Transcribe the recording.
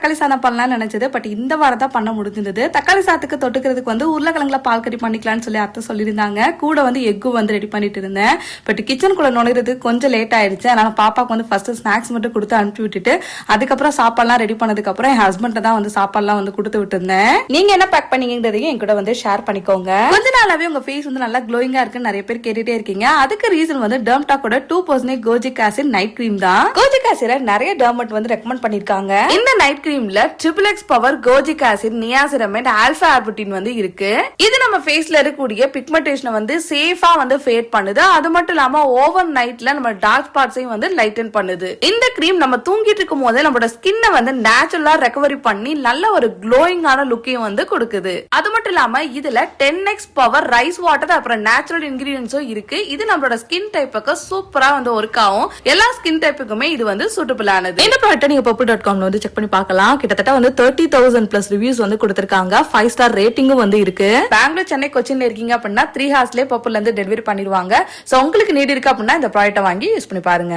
தக்காளி சாதம் பண்ணலாம்னு நினைச்சது. பட் இந்த வாரம் தான் பண்ண முடிஞ்சிருந்தது. தக்காளி சாதத்துக்கு தொட்டுக்கிறதுக்கு வந்து உருளைக்கிழங்குல பால் கறி பண்ணிக்கலாம்னு சொல்லி அத்தை சொல்லியிருந்தாங்க. கூட வந்து எக்கும் வந்து ரெடி பண்ணிட்டு இருந்தேன். பட் கிச்சனுக்குள்ள நுழையிறது கொஞ்சம் லேட் ஆயிடுச்சு. அதனால பாப்பாக்கு வந்து ஃபர்ஸ்ட் ஸ்நாக்ஸ் மட்டும் கொடுத்து அனுப்பி விட்டுட்டு அதுக்கப்புறம் சாப்பாடுலாம் ரெடி பண்ணதுக்கு அப்புறம் என் ஹஸ்பண்ட் தான் வந்து சாப்பாடுலாம் வந்து கொடுத்து விட்டுருந்தேன். நீங்க என்ன பேக் பண்ணீங்கன்றதையும் என் கூட வந்து ஷேர் பண்ணிக்கோங்க. கொஞ்ச நாளாவே உங்க ஃபேஸ் வந்து நல்லா க்ளோயிங்கா இருக்குன்னு நிறைய பேர் கேட்டுட்டே இருக்கீங்க. அதுக்கு ரீசன் வந்து டெர்ம்டாக்கோட 2% கோஜிக் ஆசிட் நைட் கிரீம் தான். கோஜிக் ஆசிட நிறைய டெர்மட் வந்து ரெக்கமெண்ட் பண்ணிருக்காங்க. இந்த நைட் கிரீம்ல XXX power kojic acid, niacinamide, alpha arbutin வந்து இருக்கு. இது நம்ம ஃபேஸ்ல இருக்கக்கூடிய பிக்மெண்டேஷனை வந்து சேஃபா வந்து ஃபேட் பண்ணுது. அது மட்டும் இல்லாம ஓவர் நைட்ல நம்ம டார்க் ஸ்பாட்ஸையும் வந்து லைட்டன் பண்ணுது. இந்த கிரீம் நம்ம தூங்கிட்டு இருக்கும் போதே நம்மளோட ஸ்கின்னை வந்து நேச்சுரலா ரெக்கவரி பண்ணி நல்ல ஒரு க்ளோயிங்கான லுக்கையும் வந்து கொடுக்குது. அது மட்டும் இல்லாம இதுல 10x பவர் ரைஸ் வாட்டர் அப்புறம் நேச்சுரல் இன்கிரிடியன்ஸும் இருக்கு. இது நம்மளோட ஸ்கின் டைப்புக்கு சூப்பரா வந்து ஒர்க் ஆகும். எல்லா ஸ்கின் டைப்புக்குமே இது வந்து சூட்டபிள் ஆனது. இந்த ப்ராடக்ட் நீங்க purple.com வந்து செக் பண்ணி பார்க்கலாம். கிட்டத்தட்ட வந்து 30,000 பிளஸ் ரிவ்யூஸ் வந்து கொடுத்திருக்காங்க. 5 ஸ்டார் ரேட்டிங்கும் வந்து இருக்கு. பெங்களூர், சென்னை, கொச்சின்ல இருக்கீங்க அப்படின்னா 3 ஹார்ஸ்லயே பர்பிள்ல இருந்து டெலிவரி பண்ணிடுவாங்க. சோ உங்களுக்கு நீட் இருக்கு அப்படின்னா இந்த ப்ராடக்ட்டை வாங்கி யூஸ் பண்ணி பாருங்க.